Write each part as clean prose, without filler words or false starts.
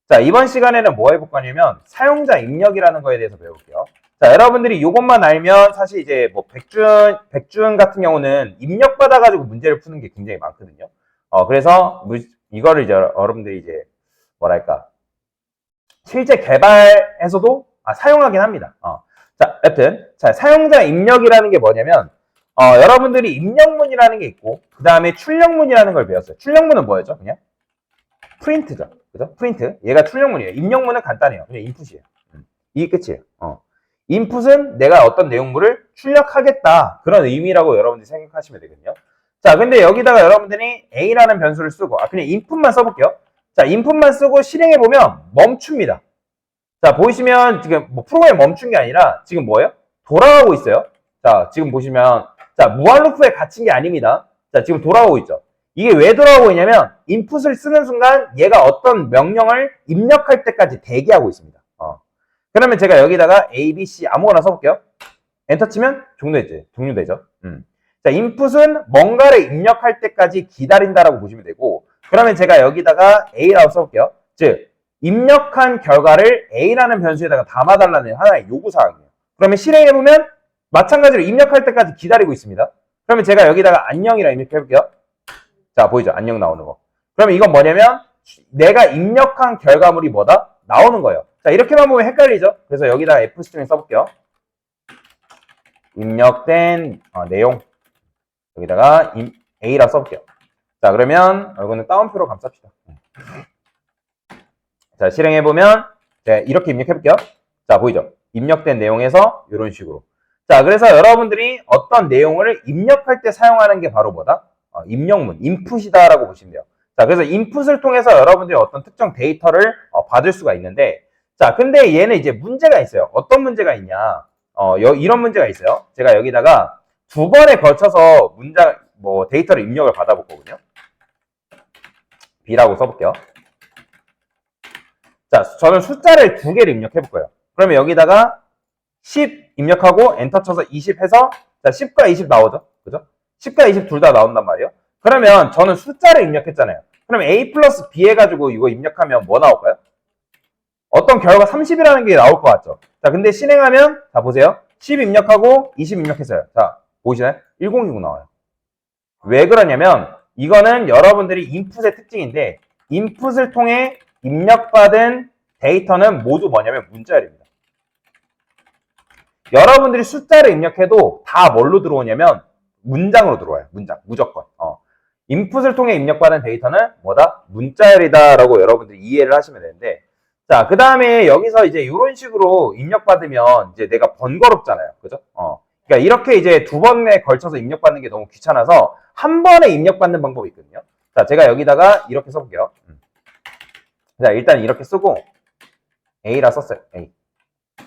자, 이번 시간에는 뭐 해볼 거냐면 사용자 입력이라는 거에 대해서 배워볼게요. 자, 여러분들이 이것만 알면 사실 이제 뭐 백준 같은 경우는 입력받아가지고 문제를 푸는 게 굉장히 많거든요. 그래서 이거를 이제 여러분들이 이제 뭐랄까 실제 개발에서도 사용하긴 합니다. 자, 여튼 자, 사용자 입력이라는 게 뭐냐면 여러분들이 입력문이라는 게 있고 그 다음에 출력문이라는 걸 배웠어요. 출력문은 뭐였죠? 그냥 프린트죠. 그죠? 프린트. 얘가 출력문이에요. 입력문은 간단해요. 그냥 인풋이에요. 이게 끝이에요. 인풋은 내가 어떤 내용물을 출력하겠다. 그런 의미라고 여러분들이 생각하시면 되거든요. 자, 근데 여기다가 여러분들이 A라는 변수를 쓰고, 그냥 인풋만 써볼게요. 자, 인풋만 쓰고 실행해보면 멈춥니다. 자, 보이시면 지금 뭐 프로그램 멈춘 게 아니라 지금 뭐예요? 돌아가고 있어요. 자, 지금 보시면, 자, 무한 루프에 갇힌 게 아닙니다. 자, 지금 돌아가고 있죠. 이게 왜 돌아가고 있냐면 인풋을 쓰는 순간 얘가 어떤 명령을 입력할 때까지 대기하고 있습니다. 그러면 제가 여기다가 A, B, C 아무거나 써볼게요. 엔터 치면 종료되죠. 자, 인풋은 뭔가를 입력할 때까지 기다린다라고 보시면 되고, 그러면 제가 여기다가 A라고 써볼게요. 즉, 입력한 결과를 A라는 변수에다가 담아달라는 하나의 요구사항이에요. 그러면 실행해보면 마찬가지로 입력할 때까지 기다리고 있습니다. 그러면 제가 여기다가 안녕이라 입력해볼게요. 자, 보이죠? 안녕 나오는 거. 그러면 이건 뭐냐면 내가 입력한 결과물이 뭐다? 나오는 거예요. 자, 이렇게만 보면 헷갈리죠? 그래서 여기다가 F스트링 써볼게요. 입력된 내용 여기다가 A라 써볼게요. 자, 그러면 이거는 따옴표로 감쌉시다. 자, 실행해보면 이렇게 입력해볼게요. 자, 보이죠? 입력된 내용에서 이런 식으로. 자, 그래서 여러분들이 어떤 내용을 입력할 때 사용하는 게 바로 뭐다? 입력문, 인풋이다라고 보시면 돼요. 자, 그래서 인풋을 통해서 여러분들이 어떤 특정 데이터를 받을 수가 있는데, 자, 근데 얘는 이제 문제가 있어요. 어떤 문제가 있냐? 이런 문제가 있어요. 제가 여기다가 두 번에 걸쳐서 데이터를 입력을 받아볼 거거든요. B라고 써볼게요. 자, 저는 숫자를 두 개를 입력해 볼 거예요. 그러면 여기다가 10 입력하고 엔터 쳐서 20 해서, 자, 10과 20 나오죠? 그죠? 10과 20 둘 다 나온단 말이에요. 그러면 저는 숫자를 입력했잖아요. 그럼 A 플러스 B 해가지고 이거 입력하면 뭐 나올까요? 어떤 결과 30이라는 게 나올 것 같죠? 자, 근데 실행하면, 자, 보세요. 10 입력하고 20 입력했어요. 자, 보이시나요? 1060 나와요. 왜 그러냐면, 이거는 여러분들이 인풋의 특징인데, 인풋을 통해 입력받은 데이터는 모두 뭐냐면 문자열입니다. 여러분들이 숫자를 입력해도 다 뭘로 들어오냐면, 문장으로 들어와요. 문장. 무조건. 인풋을 통해 입력받은 데이터는 뭐다? 문자열이다라고 여러분들이 이해를 하시면 되는데, 자, 그 다음에 여기서 이제 이런 식으로 입력받으면 이제 내가 번거롭잖아요. 그죠? 그러니까 이렇게 이제 두 번에 걸쳐서 입력받는 게 너무 귀찮아서 한 번에 입력받는 방법이 있거든요. 자, 제가 여기다가 이렇게 써볼게요. 자, 일단 이렇게 쓰고 A라 썼어요. A. 그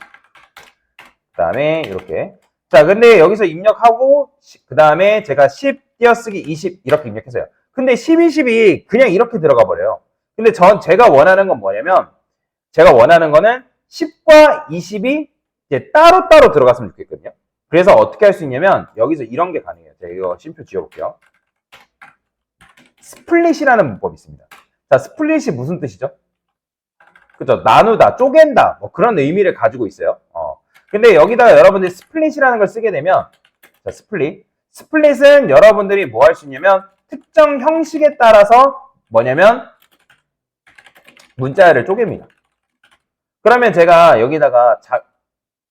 다음에 이렇게. 자, 근데 여기서 입력하고 그 다음에 제가 10 띄어쓰기 20 이렇게 입력했어요. 근데 10, 20이 그냥 이렇게 들어가 버려요. 근데 제가 원하는 건 뭐냐면 제가 원하는 거는 10과 20이 이제 따로따로 들어갔으면 좋겠거든요. 그래서 어떻게 할 수 있냐면 여기서 이런 게 가능해요. 제가 이거 심표 지워볼게요. 스플릿이라는 문법이 있습니다. 자, 스플릿이 무슨 뜻이죠? 그죠? 나누다, 쪼갠다, 뭐 그런 의미를 가지고 있어요. 근데 여기다가 여러분들이 스플릿이라는 걸 쓰게 되면, 자, 스플릿은 여러분들이 뭐 할 수 있냐면 특정 형식에 따라서 뭐냐면 문자열을 쪼갭니다. 그러면 제가 여기다가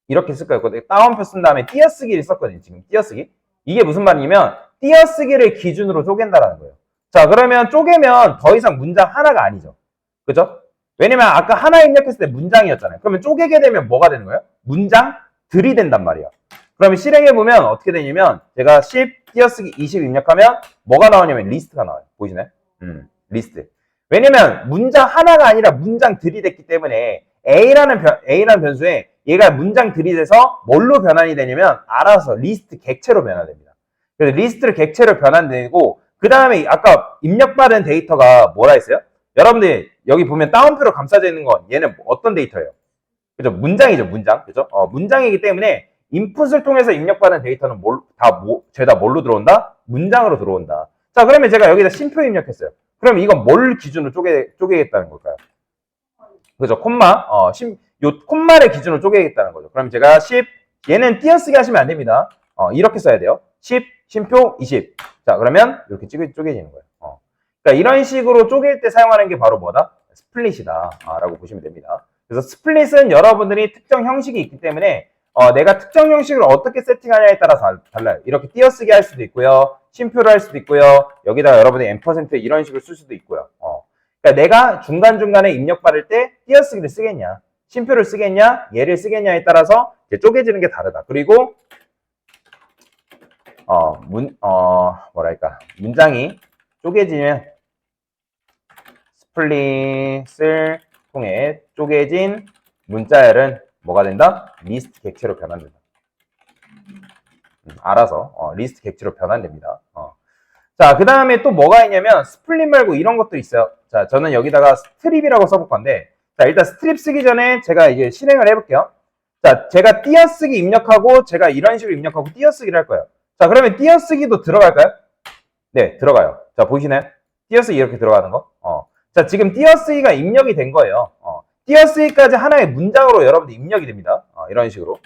이렇게 쓸 거예요. 따옴표 쓴 다음에 띄어쓰기를 썼거든요. 지금 띄어쓰기. 이게 무슨 말이냐면 띄어쓰기를 기준으로 쪼갠다라는 거예요. 자, 그러면 쪼개면 더 이상 문장 하나가 아니죠. 그죠? 왜냐면 아까 하나 입력했을 때 문장이었잖아요. 그러면 쪼개게 되면 뭐가 되는 거예요? 문장들이 된단 말이에요. 그러면 실행해보면 어떻게 되냐면 제가 10 띄어쓰기 20 입력하면 뭐가 나오냐면 리스트가 나와요. 보이시나요? 리스트. 왜냐면 문장 하나가 아니라 문장들이 됐기 때문에 A라는 변수에 얘가 문장들이 돼서 뭘로 변환이 되냐면 알아서 리스트 객체로 변환됩니다. 그래서 리스트를 객체로 변환되고 그 다음에 아까 입력받은 데이터가 뭐라 했어요? 여러분들 여기 보면 따옴표로 감싸져 있는 건 얘는 어떤 데이터예요? 그죠? 문장이죠, 문장. 그죠? 문장이기 때문에 인풋을 통해서 입력받은 데이터는 죄다 뭘로 들어온다? 문장으로 들어온다. 자, 그러면 제가 여기다 심표 입력했어요. 그럼 이건 뭘 기준으로 쪼개겠다는 걸까요? 그죠? 콤마, 요 콤마를 기준으로 쪼개겠다는 거죠. 그럼 제가 10, 얘는 띄어쓰기 하시면 안 됩니다. 이렇게 써야 돼요. 10, 쉼표 20. 자, 그러면 이렇게 쪼개지는 거예요. 그러니까 이런 식으로 쪼갤 때 사용하는 게 바로 뭐다? 스플릿이다. 라고 보시면 됩니다. 그래서 스플릿은 여러분들이 특정 형식이 있기 때문에 내가 특정 형식을 어떻게 세팅하냐에 따라서 달라요. 이렇게 띄어쓰기 할 수도 있고요. 쉼표를 할 수도 있고요. 여기다가 여러분이 %, 이런 식으로 쓸 수도 있고요. 그러니까 내가 중간중간에 입력 받을 때 띄어쓰기를 쓰겠냐, 쉼표를 쓰겠냐, 얘를 쓰겠냐에 따라서 이제 쪼개지는 게 다르다. 그리고 문장이 쪼개지면 스플릿을 통해 쪼개진 문자열은 뭐가 된다? 리스트 객체로 변환된다. 알아서 리스트 객체로 변환됩니다. 자, 그 다음에 또 뭐가 있냐면 스플릿 말고 이런 것도 있어요. 자, 저는 여기다가 스트립이라고 써볼 건데, 자, 일단 스트립 쓰기 전에 제가 이제 실행을 해볼게요. 자, 제가 띄어쓰기 입력하고 제가 이런 식으로 입력하고 띄어쓰기를 할 거예요. 자, 그러면 띄어쓰기도 들어갈까요? 네, 들어가요. 자, 보이시나요? 띄어쓰기 이렇게 들어가는 거. 자, 지금 띄어쓰기가 입력이 된 거예요. 띄어쓰기까지 하나의 문장으로 여러분들 입력이 됩니다. 이런 식으로.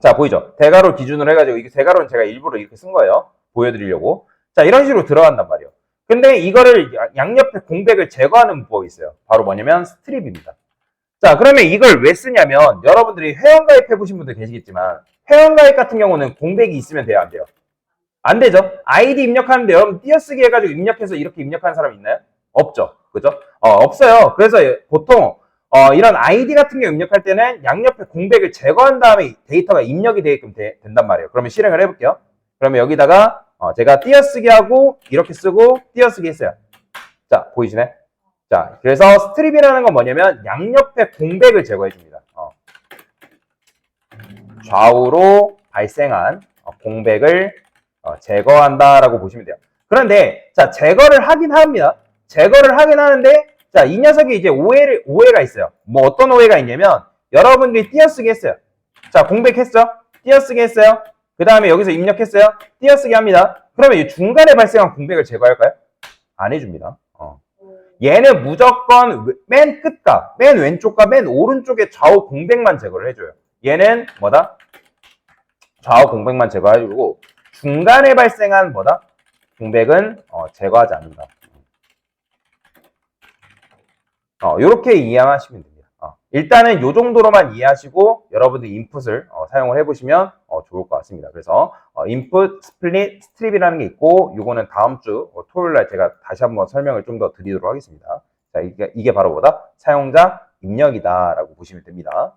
자, 보이죠? 대괄호 기준으로 해가지고, 이게 대괄호는 제가 일부러 이렇게 쓴 거예요. 보여드리려고. 자, 이런 식으로 들어간단 말이에요. 근데 이거를 양옆에 공백을 제거하는 문법이 있어요. 바로 뭐냐면 스트립입니다. 자, 그러면 이걸 왜 쓰냐면 여러분들이 회원가입 해보신 분들 계시겠지만 회원가입 같은 경우는 공백이 있으면 돼요, 안 돼요? 안 되죠? 아이디 입력하는데 여러분 띄어쓰기 해가지고 입력해서 이렇게 입력하는 사람 있나요? 없죠. 그죠? 없어요. 그래서 보통 이런 아이디 같은 경우 입력할 때는 양옆에 공백을 제거한 다음에 데이터가 입력이 되게끔 된단 말이에요. 그러면 실행을 해볼게요. 그러면 여기다가 제가 띄어쓰기 하고 이렇게 쓰고 띄어쓰기 했어요. 자, 보이시네? 자, 그래서 스트립이라는 건 뭐냐면 양옆에 공백을 제거해 줍니다. 좌우로 발생한 공백을 제거한다라고 보시면 돼요. 그런데 자, 제거를 하긴 합니다. 제거를 하긴 하는데 자, 이 녀석이 이제 오해가 있어요. 뭐 어떤 오해가 있냐면 여러분들이 띄어쓰기 했어요. 자, 공백했죠? 띄어쓰기 했어요. 그 다음에 여기서 입력했어요. 띄어쓰기 합니다. 그러면 이 중간에 발생한 공백을 제거할까요? 안 해줍니다. 얘는 무조건 맨 끝과 맨 왼쪽과 맨 오른쪽에 좌우 공백만 제거를 해줘요. 얘는 뭐다? 좌우 공백만 제거해주고 중간에 발생한 뭐다? 공백은 제거하지 않는다. 이렇게 이해하시면 됩니다. 일단은 이 정도로만 이해하시고 여러분들 인풋을 사용을 해보시면 좋을 것 같습니다. 그래서 인풋, 스플릿, 스트립이라는 게 있고 이거는 다음 주 토요일날 제가 다시 한번 설명을 좀 더 드리도록 하겠습니다. 자, 이게 바로 뭐다? 사용자 입력이다 라고 보시면 됩니다.